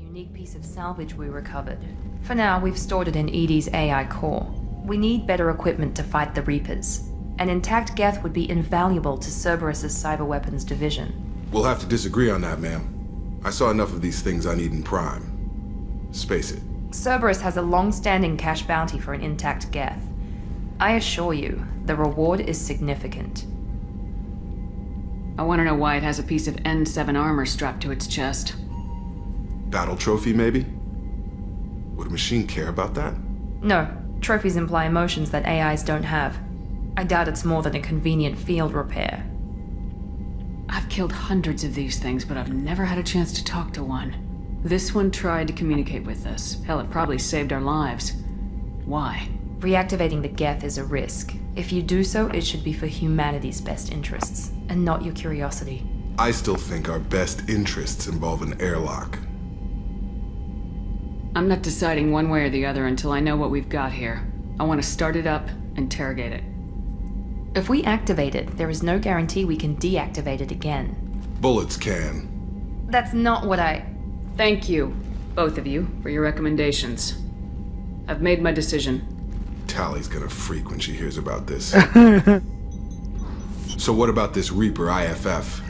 unique piece of salvage we recovered. For now, we've stored it in Edie's AI core. We need better equipment to fight the Reapers. An intact Geth would be invaluable to Cerberus's cyber weapons division. We'll have to disagree on that, ma'am. I saw enough of these things on Eden Prime. Space it. Cerberus has a long-standing cash bounty for an intact Geth. I assure you, the reward is significant. I want to know why it has a piece of N7 armor strapped to its chest. Battle trophy, maybe? Would a machine care about that? No, trophies imply emotions that AIs don't have. I doubt it's more than a convenient field repair. I've killed hundreds of these things, but I've never had a chance to talk to one. This one tried to communicate with us. Hell, it probably saved our lives. Why? Reactivating the Geth is a risk. If you do so, it should be for humanity's best interests, and not your curiosity. I still think our best interests involve an airlock. I'm not deciding one way or the other until I know what we've got here. I want to start it up, interrogate it. If we activate it, there is no guarantee we can deactivate it again. Bullets can. That's not what I... Thank you, both of you, for your recommendations. I've made my decision. Tally's gonna freak when she hears about this. So what about this Reaper IFF?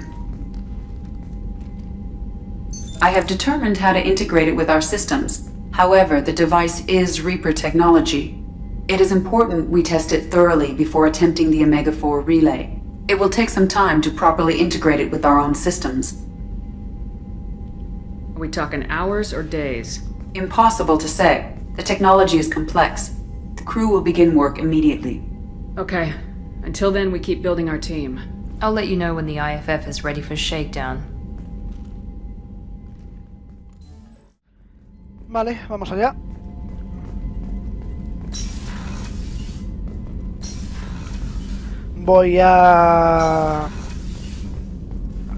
I have determined how to integrate it with our systems. However, the device is Reaper technology. It is important we test it thoroughly before attempting the Omega-4 relay. It will take some time to properly integrate it with our own systems. Are we talking hours or days? Impossible to say. The technology is complex. The crew will begin work immediately. Okay. Until then, we keep building our team. I'll let you know when the IFF is ready for shakedown. Vale, vamos allá. Voy a...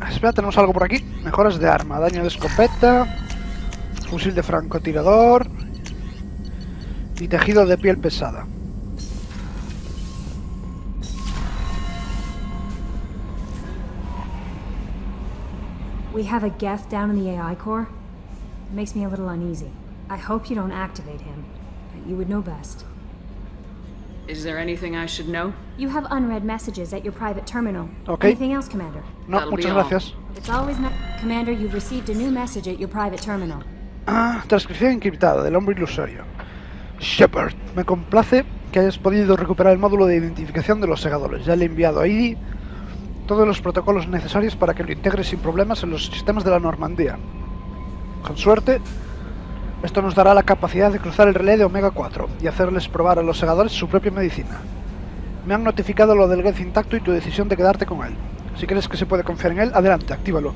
Espera, tenemos algo por aquí. Mejoras de arma, daño de escopeta, fusil de francotirador y tejido de piel pesada. We have a Geth down in the AI core. It makes me a little uneasy. I hope you don't activate him, but you would know best. Is there anything I should know? You have unread messages at your private terminal. Okay. Anything else, Commander? No, That'll muchas be all. gracias. It's always not... Commander, you've received a new message at your private terminal. Ah, transcripción encriptada del hombre ilusorio. Shepard, me complace que hayas podido recuperar el módulo de identificación de los Segadores. Ya le he enviado a Edie todos los protocolos necesarios para que lo integre sin problemas en los sistemas de la Normandía. Con suerte, esto nos dará la capacidad de cruzar el relé de Omega 4 y hacerles probar a los Segadores su propia medicina. Me han notificado lo del Geth intacto y tu decisión de quedarte con él. Si crees que se puede confiar en él, adelante, actívalo.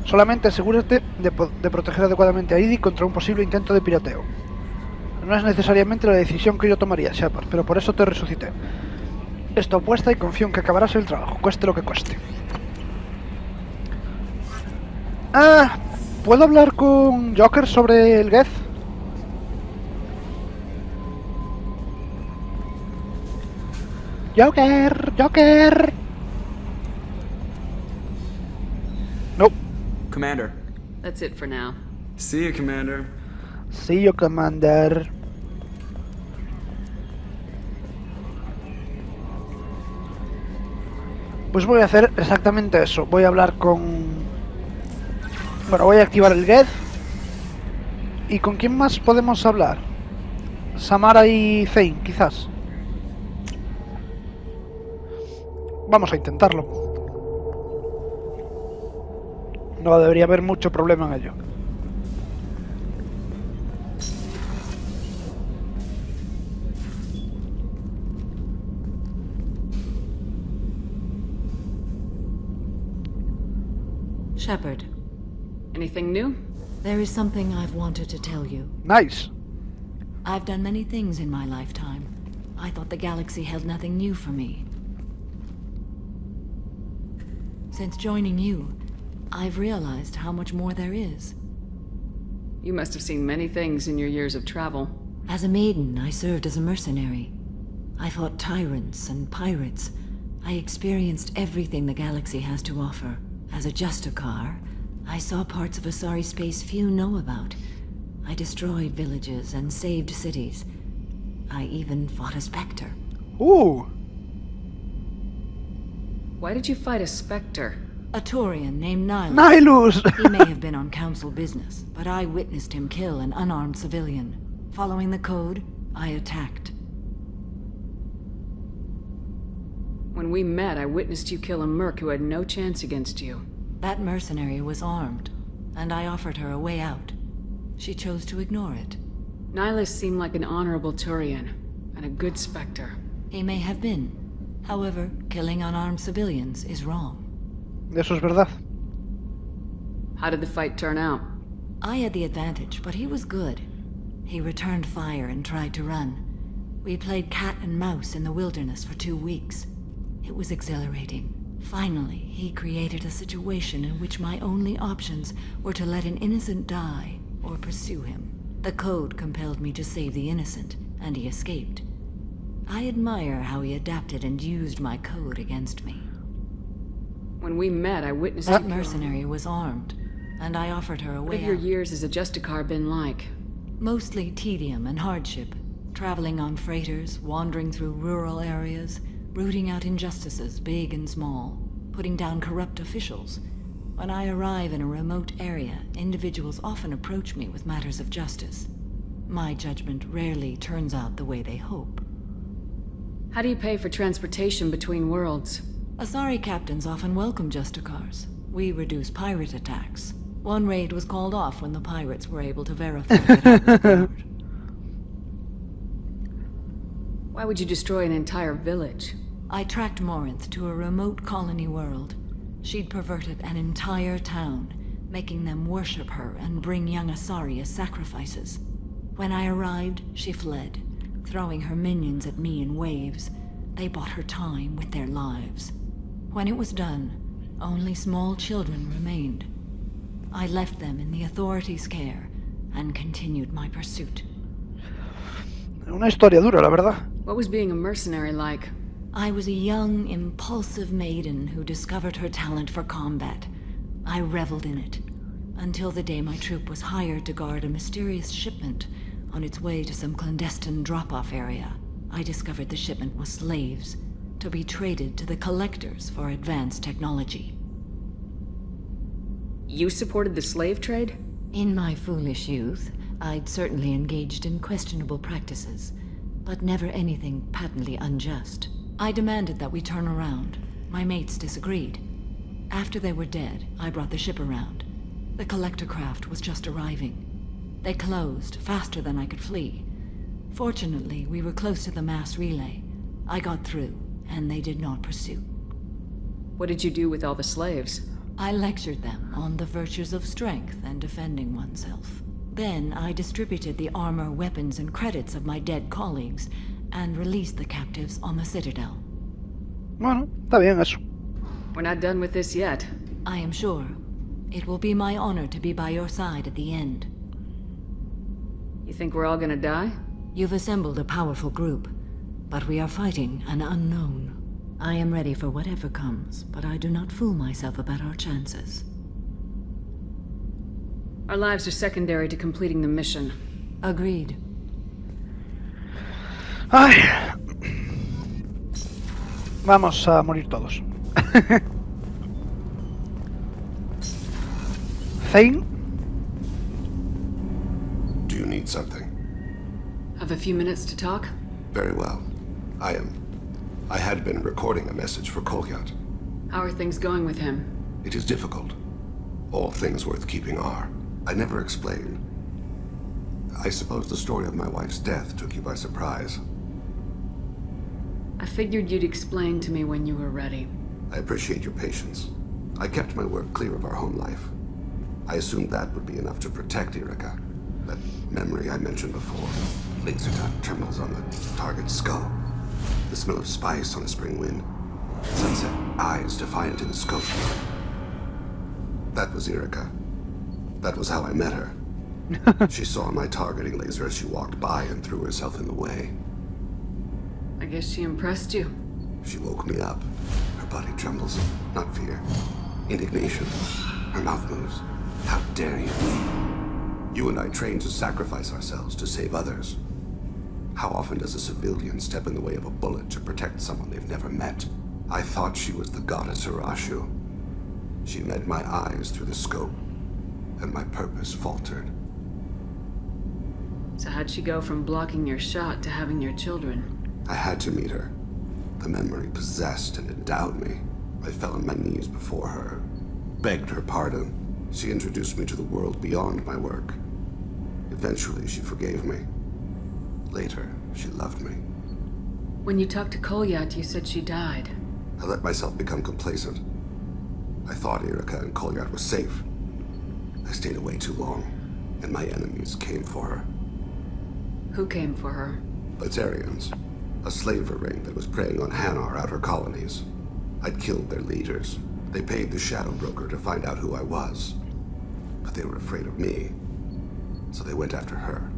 Solamente asegúrate de proteger adecuadamente a Edie contra un posible intento de pirateo. No es necesariamente la decisión que yo tomaría, Shepard, pero por eso te resucité. Esto apuesta y confío en que acabarás el trabajo, cueste lo que cueste. Ah, ¿puedo hablar con Joker sobre el Geth? Joker. No. Commander. That's it for now. See you, Commander. See you, Commander. Pues voy a hacer exactamente eso. Voy a hablar con... Bueno, voy a activar el Geth. ¿Y con quién más podemos hablar? Samara y Zane, quizás. Vamos a intentarlo. No debería haber mucho problema en ello. Shepard, Anything new? there is something I've wanted to tell you. Nice. I've done many things in my lifetime. I thought the galaxy held nothing new for me. Since joining you, I've realized how much more there is. You must have seen many things in your years of travel. As a maiden, I served as a mercenary. I fought tyrants and pirates. I experienced everything the galaxy has to offer. As a Justicar, I saw parts of Asari space few know about. I destroyed villages and saved cities. I even fought a Spectre. Why did you fight a Spectre? A Taurian named Nihilus. Nihilus! He may have been on council business, but I witnessed him kill an unarmed civilian. Following the code, I attacked. When we met, I witnessed you kill a merc who had no chance against you. That mercenary was armed, and I offered her a way out. She chose to ignore it. Nihilus seemed like an honorable Turian, and a good Spectre. He may have been. However, killing unarmed civilians is wrong. Eso es verdad. How did the fight turn out? I had the advantage, but he was good. He returned fire and tried to run. We played cat and mouse in the wilderness for 2 weeks. It was exhilarating. Finally, he created a situation in which my only options were to let an innocent die or pursue him. The code compelled me to save the innocent, and he escaped. I admire how he adapted and used my code against me. When we met, I witnessed That you mercenary was armed, and I offered her a What way have your out. years as a Justicar been like? Mostly tedium and hardship, traveling on freighters, wandering through rural areas, rooting out injustices, big and small, putting down corrupt officials. When I arrive in a remote area, individuals often approach me with matters of justice. My judgment rarely turns out the way they hope. How do you pay for transportation between worlds? Asari captains often welcome Justicars. We reduce pirate attacks. One raid was called off when the pirates were able to verify that I was cleared. Why would you destroy an entire village? I tracked Morinth to a remote colony world. She'd perverted an entire town, making them worship her and bring young Asari as sacrifices. When I arrived, she fled, throwing her minions at me in waves. They bought her time with their lives. When it was done, only small children remained. I left them in the authorities' care and continued my pursuit. Una historia dura, la verdad. What was being a mercenary like? I was a young, impulsive maiden who discovered her talent for combat. I reveled in it, until the day my troop was hired to guard a mysterious shipment on its way to some clandestine drop-off area. I discovered the shipment was slaves, to be traded to the collectors for advanced technology. You supported the slave trade? In my foolish youth, I'd certainly engaged in questionable practices, but never anything patently unjust. I demanded that we turn around. My mates disagreed. After they were dead, I brought the ship around. The collector craft was just arriving. They closed faster than I could flee. Fortunately, we were close to the mass relay. I got through, and they did not pursue. What did you do with all the slaves? I lectured them on the virtues of strength and defending oneself. Then I distributed the armor, weapons, and credits of my dead colleagues, and released the captives on the Citadel. Bueno, está bien eso. We're not done with this yet. I am sure. It will be my honor to be by your side at the end. You think we're all gonna die? You've assembled a powerful group, but we are fighting an unknown. I am ready for whatever comes, but I do not fool myself about our chances. Our lives are secondary to completing the mission. Agreed. Ay. Vamos a morir todos. Thane? Do you need something? Have a few minutes to talk? Very well. I had been recording a message for Kolkyat. How are things going with him? It is difficult. All things worth keeping are. I never explained. I suppose the story of my wife's death took you by surprise. I figured you'd explain to me when you were ready. I appreciate your patience. I kept my work clear of our home life. I assumed that would be enough to protect Irika. That memory I mentioned before. Laser dot terminals on the target's skull. The smell of spice on a spring wind. Sunset eyes defiant in the scope. That was Irika. That was how I met her. She saw my targeting laser as she walked by and threw herself in the way. I guess she impressed you. She woke me up. Her body trembles. Not fear. Indignation. Her mouth moves. How dare you? You and I trained to sacrifice ourselves to save others. How often does a civilian step in the way of a bullet to protect someone they've never met? I thought she was the goddess Urashu. She met my eyes through the scope, and my purpose faltered. So how'd she go from blocking your shot to having your children? I had to meet her. The memory possessed and endowed me. I fell on my knees before her, begged her pardon. She introduced me to the world beyond my work. Eventually, she forgave me. Later, she loved me. When you talked to Kolyat, you said she died. I let myself become complacent. I thought Irika and Kolyat were safe. I stayed away too long, and my enemies came for her. Who came for her? Batarians, a slaver ring that was preying on Hanar outer colonies. I'd killed their leaders. They paid the Shadow Broker to find out who I was. But they were afraid of me, so they went after her.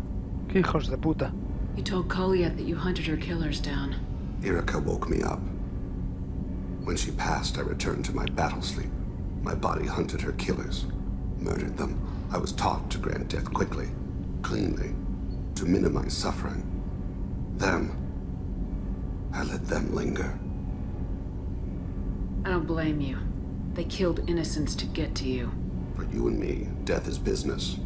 Qué hijos de puta. You told Kolyat that you hunted her killers down. Irika woke me up. When she passed, I returned to my battle sleep. My body hunted her killers, murdered them. I was taught to grant death quickly, cleanly, to minimize suffering. Them, I let them linger. I don't blame you. They killed innocents to get to you. For you and me, death is business.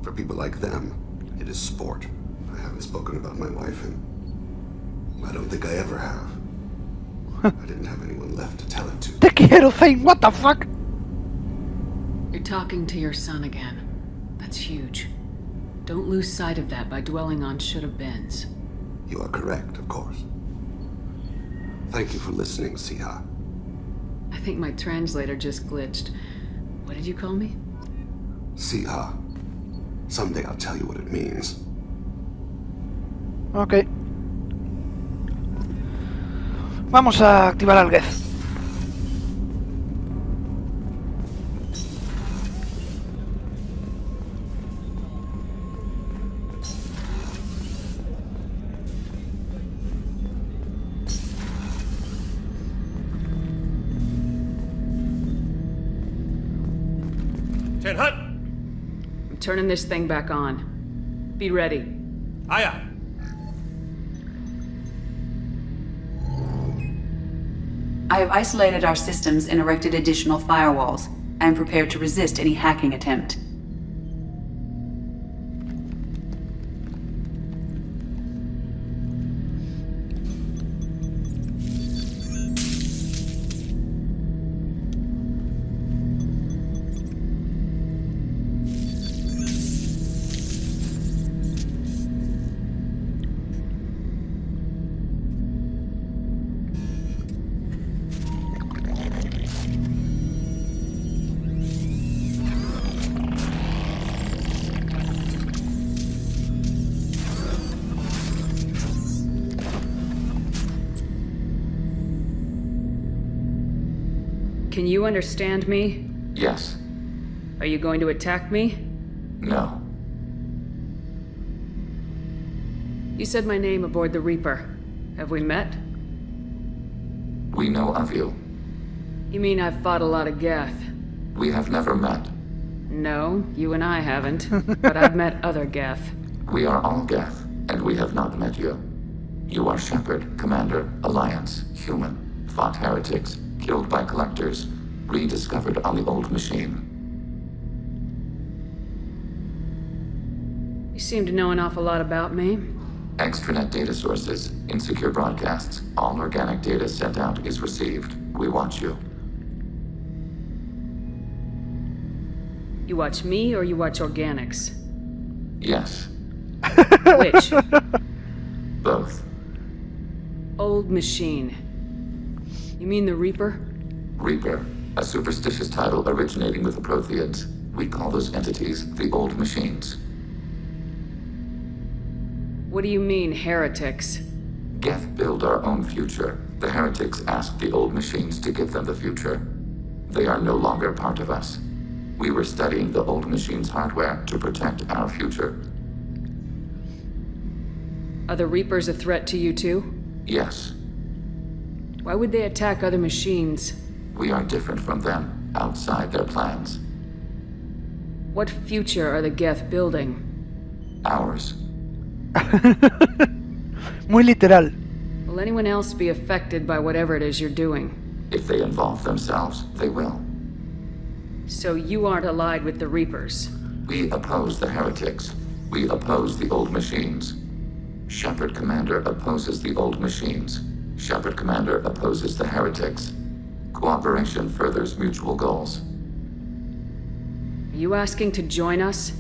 For people like them, it is sport. I haven't spoken about my wife, and I don't think I ever have. I didn't have anyone left to tell it to. Te quiero, Zane, what the fuck? You're talking to your son again. That's huge. Don't lose sight of that by dwelling on should-have-beens. You are correct, of course. Thank you for listening, Siha. I think my translator just glitched. What did you call me? Siha. Someday I'll tell you what it means. Ok. Vamos a activar al Geth. I'm turning this thing back on. Be ready. Aya! I have isolated our systems and erected additional firewalls. I am prepared to resist any hacking attempt. Can you understand me? Yes. Are you going to attack me? No. You said my name aboard the Reaper. Have we met? We know of you. You mean I've fought a lot of Geth? We have never met. No, you and I haven't. But I've met other Geth. We are all Geth, and we have not met you. You are Shepard, Commander, Alliance, human, fought heretics, killed by collectors, rediscovered on the old machine. You seem to know an awful lot about me. Extranet data sources, insecure broadcasts, all organic data sent out is received. We watch you. You watch me or you watch organics? Yes. Which? Both. Old machine. You mean the Reaper? Reaper, a superstitious title originating with the Protheans. We call those entities the old machines. What do you mean, heretics? Geth build our own future. The heretics asked the old machines to give them the future. They are no longer part of us. We were studying the old machines' hardware to protect our future. Are the Reapers a threat to you too? Yes. Why would they attack other machines? We are different from them, outside their plans. What future are the Geth building? Ours. Muy literal. Will anyone else be affected by whatever it is you're doing? If they involve themselves, they will. So you aren't allied with the Reapers? We oppose the heretics. We oppose the old machines. Shepard Commander opposes the old machines. Shepard Commander opposes the heretics. Cooperation furthers mutual goals. Are you asking to join us?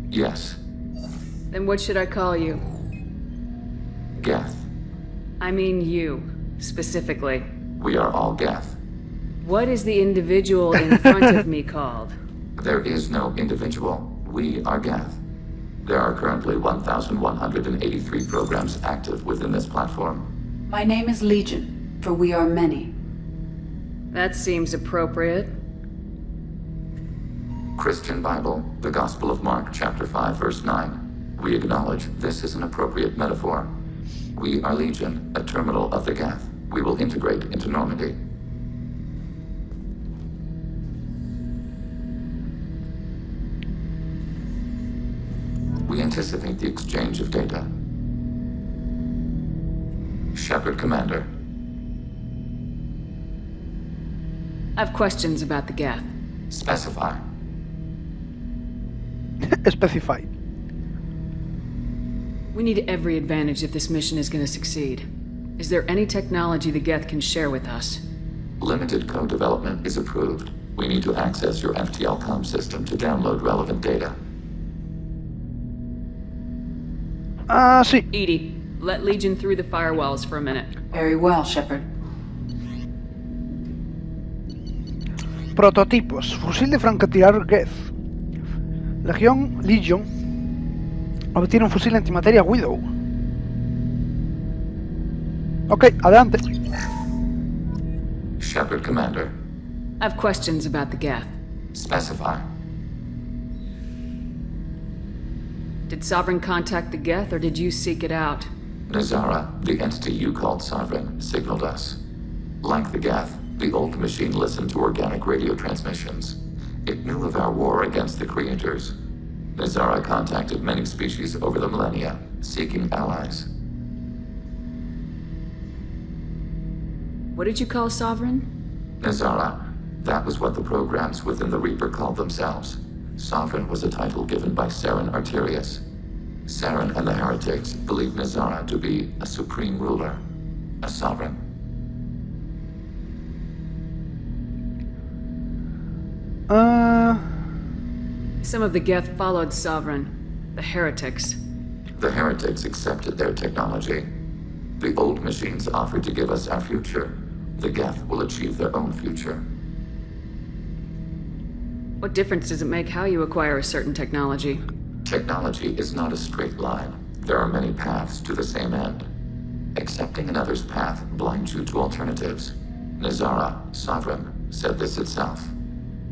Yes. Then what should I call you? Geth. I mean you, specifically. We are all Geth. What is the individual in front of me called? There is no individual. We are Geth. There are currently 1,183 programs active within this platform. My name is Legion, for we are many. That seems appropriate. Christian Bible, the Gospel of Mark, chapter 5, verse 9. We acknowledge this is an appropriate metaphor. We are Legion, a terminal of the Geth. We will integrate into Normandy. We anticipate the exchange of data. Shepard Commander. I have questions about the Geth. Specify. Specify. We need every advantage if this mission is going to succeed. Is there any technology the Geth can share with us? Limited code development is approved. We need to access your FTL comm system to download relevant data. Sí. Edie, let Legion through the firewalls for a minute. Very well, Shepard. Prototipos. Fusil de francotirador Geth. Legión obtiene un fusil antimateria Widow. Ok, adelante. Shepard Commander. I have questions about the Geth. Specify. Did Sovereign contact the Geth, or did you seek it out? Nazara, the entity you called Sovereign, signaled us. Like the Geth, the old machine listened to organic radio transmissions. It knew of our war against the creators. Nazara contacted many species over the millennia, seeking allies. What did you call Sovereign? Nazara. That was what the programs within the Reaper called themselves. Sovereign was a title given by Saren Arterius. Saren and the heretics believed Nazara to be a supreme ruler, a sovereign. Some of the Geth followed Sovereign. The heretics. The heretics accepted their technology. The old machines offered to give us our future. The Geth will achieve their own future. What difference does it make how you acquire a certain technology? Technology is not a straight line. There are many paths to the same end. Accepting another's path blinds you to alternatives. Nazara, Sovereign, said this itself.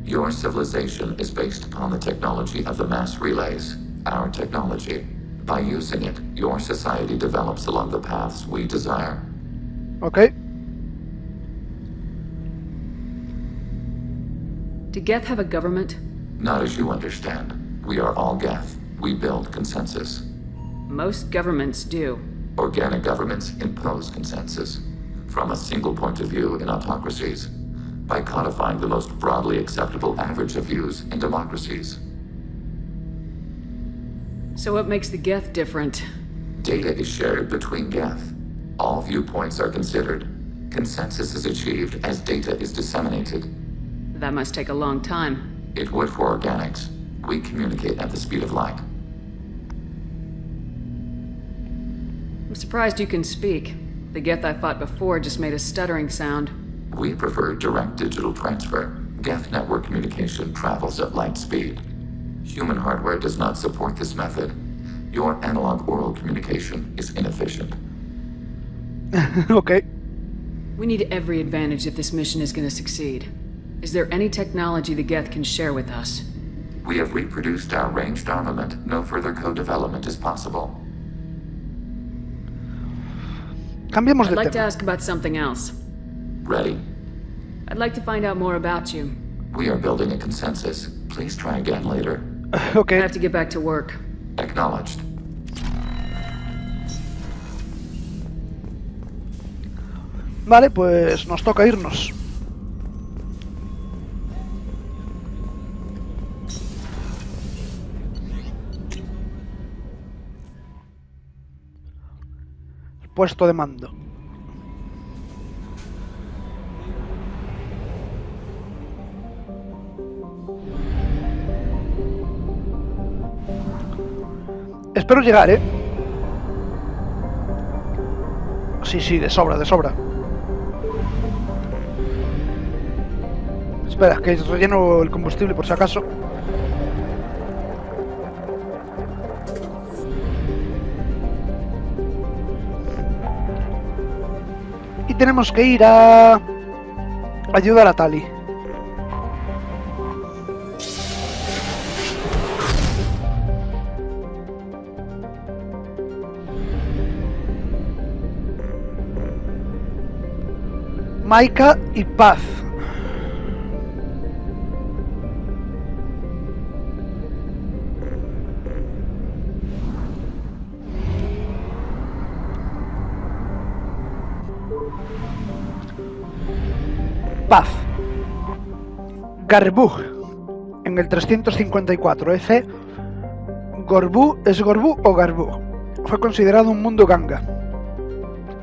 Your civilization is based upon the technology of the mass relays, our technology. By using it, your society develops along the paths we desire. Okay. Do Geth have a government? Not as you understand. We are all Geth. We build consensus. Most governments do. Organic governments impose consensus. From a single point of view in autocracies. By codifying the most broadly acceptable average of views in democracies. So what makes the Geth different? Data is shared between Geth. All viewpoints are considered. Consensus is achieved as data is disseminated. That must take a long time. It would for organics. We communicate at the speed of light. I'm surprised you can speak. The Geth I fought before just made a stuttering sound. We prefer direct digital transfer. Geth network communication travels at light speed. Human hardware does not support this method. Your analog oral communication is inefficient. Okay. We need every advantage if this mission is going to succeed. Is there any technology the Geth can share with us? We have reproduced our ranged armament. No further co-development is possible. Cambiemos I'd de like to tema. ask about something else. Ready? I'd like to find out more about you. We are building a consensus. Please try again later. Ok. I have to get back to work. Acknowledged. Vale, pues nos toca irnos. Puesto de mando. Espero llegar, ¿eh? Sí, de sobra, de sobra. Espera, que relleno el combustible por si acaso. Y tenemos que ir a ayudar a Tali. Maika y Paz. Paz. Garbug. En el 354 EC, Gorbú es Gorbú o Garbug. Fue considerado un mundo ganga,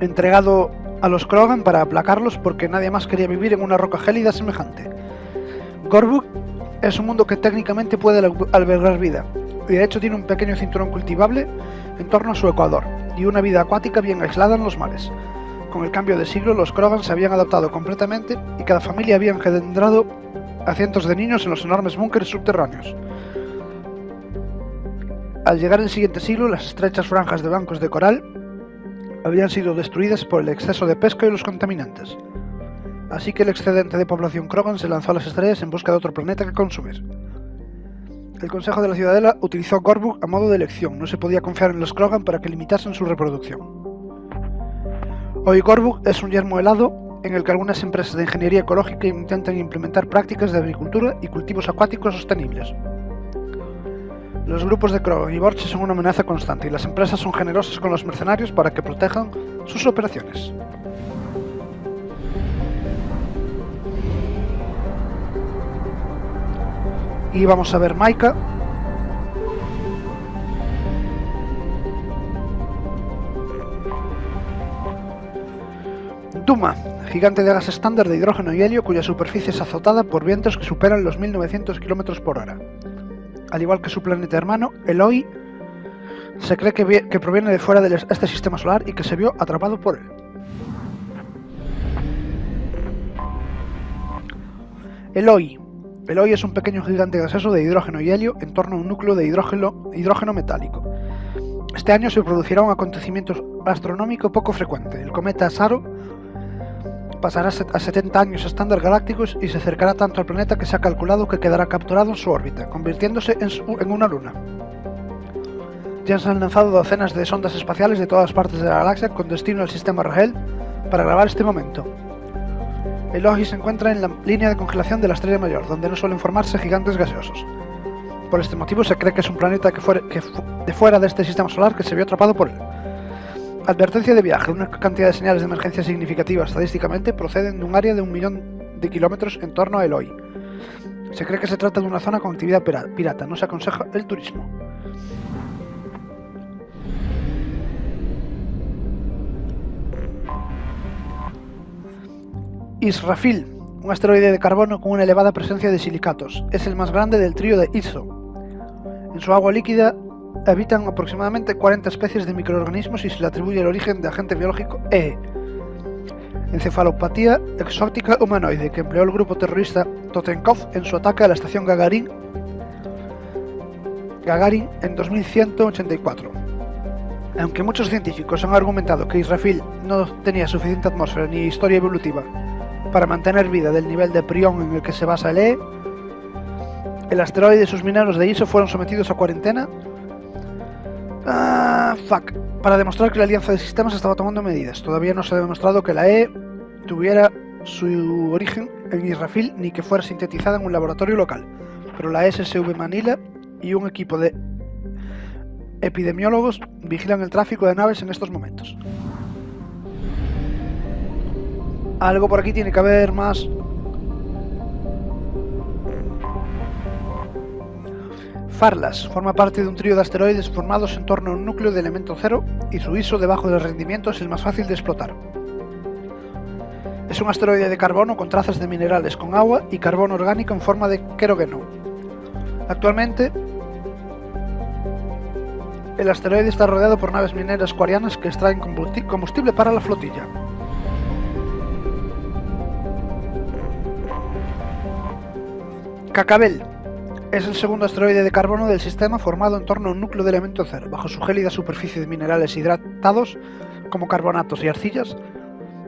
entregado a los Krogan para aplacarlos porque nadie más quería vivir en una roca gélida semejante. Gorbug es un mundo que técnicamente puede albergar vida, y de hecho tiene un pequeño cinturón cultivable en torno a su ecuador, y una vida acuática bien aislada en los mares. Con el cambio de siglo, los Krogan se habían adaptado completamente y cada familia había engendrado a cientos de niños en los enormes búnkeres subterráneos. Al llegar el siguiente siglo, las estrechas franjas de bancos de coral habían sido destruidas por el exceso de pesca y los contaminantes. Así que el excedente de población Krogan se lanzó a las estrellas en busca de otro planeta que consumir. El Consejo de la Ciudadela utilizó Gorbug a modo de elección, no se podía confiar en los Krogan para que limitasen su reproducción. Hoy Gorbug es un yermo helado en el que algunas empresas de ingeniería ecológica intentan implementar prácticas de agricultura y cultivos acuáticos sostenibles. Los grupos de Krogan y Borch son una amenaza constante y las empresas son generosas con los mercenarios para que protejan sus operaciones. Y vamos a ver Maika. Duma, gigante de gas estándar de hidrógeno y helio cuya superficie es azotada por vientos que superan los 1900 km por hora. Al igual que su planeta hermano, Eloi, se cree que proviene de fuera de este sistema solar y que se vio atrapado por él. Eloi es un pequeño gigante gaseoso de hidrógeno y helio en torno a un núcleo de hidrógeno metálico. Este año se producirá un acontecimiento astronómico poco frecuente. El cometa Saro pasará a 70 años estándar galácticos y se acercará tanto al planeta que se ha calculado que quedará capturado en su órbita, convirtiéndose en una luna. Ya se han lanzado docenas de sondas espaciales de todas partes de la galaxia con destino al sistema Rahel para grabar este momento. El Eloi se encuentra en la línea de congelación de la estrella mayor, donde no suelen formarse gigantes gaseosos. Por este motivo se cree que es un planeta de fuera de este sistema solar que se vio atrapado por él. Advertencia de viaje. Una cantidad de señales de emergencia significativa estadísticamente proceden de un área de 1 millón de kilómetros en torno a Eloi. Se cree que se trata de una zona con actividad pirata. No se aconseja el turismo. Israfil, un asteroide de carbono con una elevada presencia de silicatos. Es el más grande del trío de Iso. En su agua líquida habitan aproximadamente 40 especies de microorganismos y se le atribuye el origen de agente biológico E. Encefalopatía exótica humanoide que empleó el grupo terrorista Totenkov en su ataque a la estación Gagarin en 2184. Aunque muchos científicos han argumentado que Israfil no tenía suficiente atmósfera ni historia evolutiva para mantener vida del nivel de prión en el que se basa el E, el asteroide y sus mineros de ISO fueron sometidos a cuarentena para demostrar que la Alianza de Sistemas estaba tomando medidas. Todavía no se ha demostrado que la E tuviera su origen en Israfil ni que fuera sintetizada en un laboratorio local, pero la SSV Manila y un equipo de epidemiólogos vigilan el tráfico de naves en estos momentos. Algo por aquí tiene que haber más. Farlas forma parte de un trío de asteroides formados en torno a un núcleo de elemento cero y su ISO de bajo rendimiento es el más fácil de explotar. Es un asteroide de carbono con trazas de minerales con agua y carbono orgánico en forma de querogeno. Actualmente, el asteroide está rodeado por naves mineras coreanas que extraen combustible para la flotilla. Cacabel es el segundo asteroide de carbono del sistema formado en torno a un núcleo de elemento cero. Bajo su gélida superficie de minerales hidratados, como carbonatos y arcillas,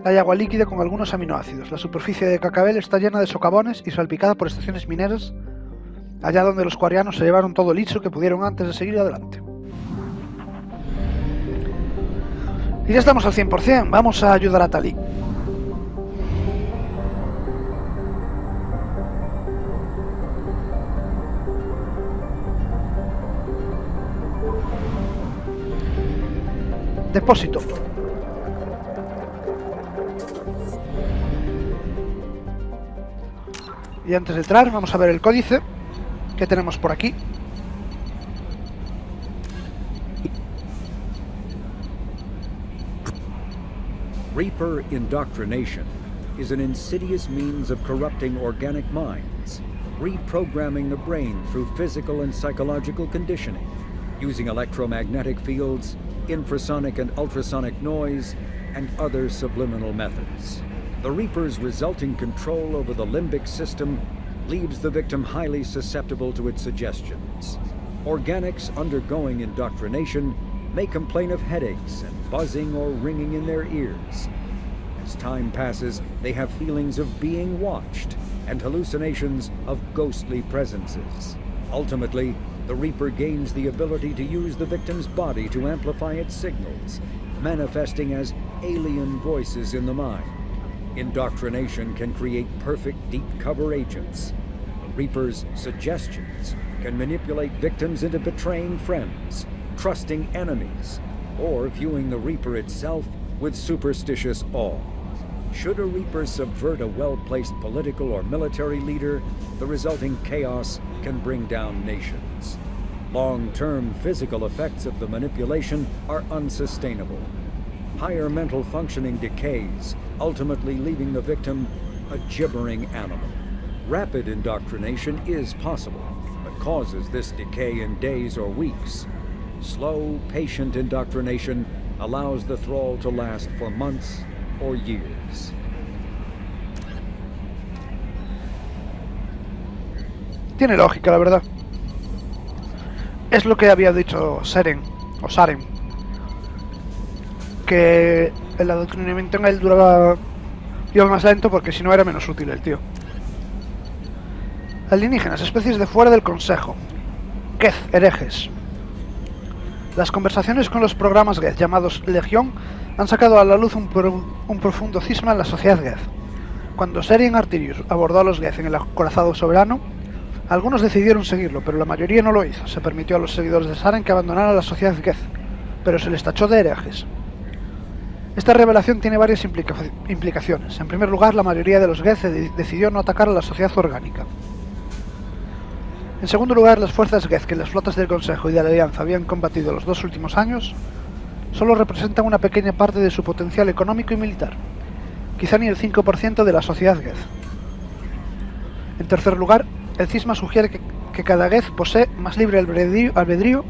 hay agua líquida con algunos aminoácidos. La superficie de Cacabel está llena de socavones y salpicada por estaciones mineras, allá donde los coreanos se llevaron todo el ISO que pudieron antes de seguir adelante. Y ya estamos al 100%, vamos a ayudar a Tali. Depósito. Y antes de entrar vamos a ver el códice que tenemos por aquí. Reaper indoctrination is an insidious means of corrupting organic minds, reprogramming the brain through physical and psychological conditioning, using electromagnetic fields, infrasonic and ultrasonic noise, and other subliminal methods. The Reaper's resulting control over the limbic system leaves the victim highly susceptible to its suggestions. Organics undergoing indoctrination may complain of headaches and buzzing or ringing in their ears. As time passes, they have feelings of being watched and hallucinations of ghostly presences. Ultimately, the Reaper gains the ability to use the victim's body to amplify its signals, manifesting as alien voices in the mind. Indoctrination can create perfect deep cover agents. The Reaper's suggestions can manipulate victims into betraying friends, trusting enemies, or viewing the Reaper itself with superstitious awe. Should a Reaper subvert a well-placed political or military leader, the resulting chaos can bring down nations. Long-term physical effects of the manipulation are unsustainable. Higher mental functioning decays, ultimately leaving the victim a gibbering animal. Rapid indoctrination is possible, but causes this decay in days or weeks. Slow, patient indoctrination allows the thrall to last for months or years. Tiene lógica, la verdad. Es lo que había dicho Saren, que el adoctrinamiento en él iba más lento porque si no era menos útil el tío. Alienígenas, especies de fuera del Consejo. Geth, herejes. Las conversaciones con los programas Geth llamados Legión han sacado a la luz un profundo cisma en la sociedad Geth. Cuando Saren Artirius abordó a los Geth en el acorazado soberano, algunos decidieron seguirlo, pero la mayoría no lo hizo. Se permitió a los seguidores de Saren que abandonaran la sociedad Geth, pero se les tachó de herejes. Esta revelación tiene varias implicaciones. En primer lugar, la mayoría de los Geth decidió no atacar a la sociedad orgánica. En segundo lugar, las fuerzas Geth que las flotas del Consejo y de la Alianza habían combatido los 2 últimos años solo representan una pequeña parte de su potencial económico y militar, quizá ni el 5% de la sociedad Geth. En tercer lugar, el cisma sugiere que cada Geth posee más libre albedrío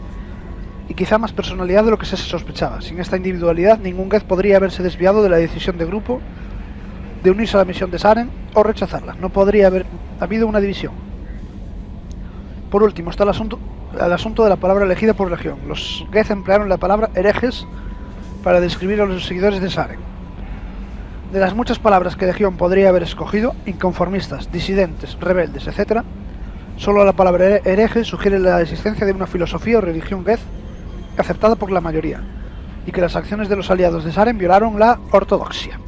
y quizá más personalidad de lo que se sospechaba. Sin esta individualidad, ningún Geth podría haberse desviado de la decisión de grupo de unirse a la misión de Saren o rechazarla. No podría haber habido una división. Por último, está el asunto de la palabra elegida por Legión. Los Geth emplearon la palabra herejes para describir a los seguidores de Saren. De las muchas palabras que Legión podría haber escogido, inconformistas, disidentes, rebeldes, etc., solo la palabra hereje sugiere la existencia de una filosofía o religión Geth aceptada por la mayoría, y que las acciones de los aliados de Saren violaron la ortodoxia.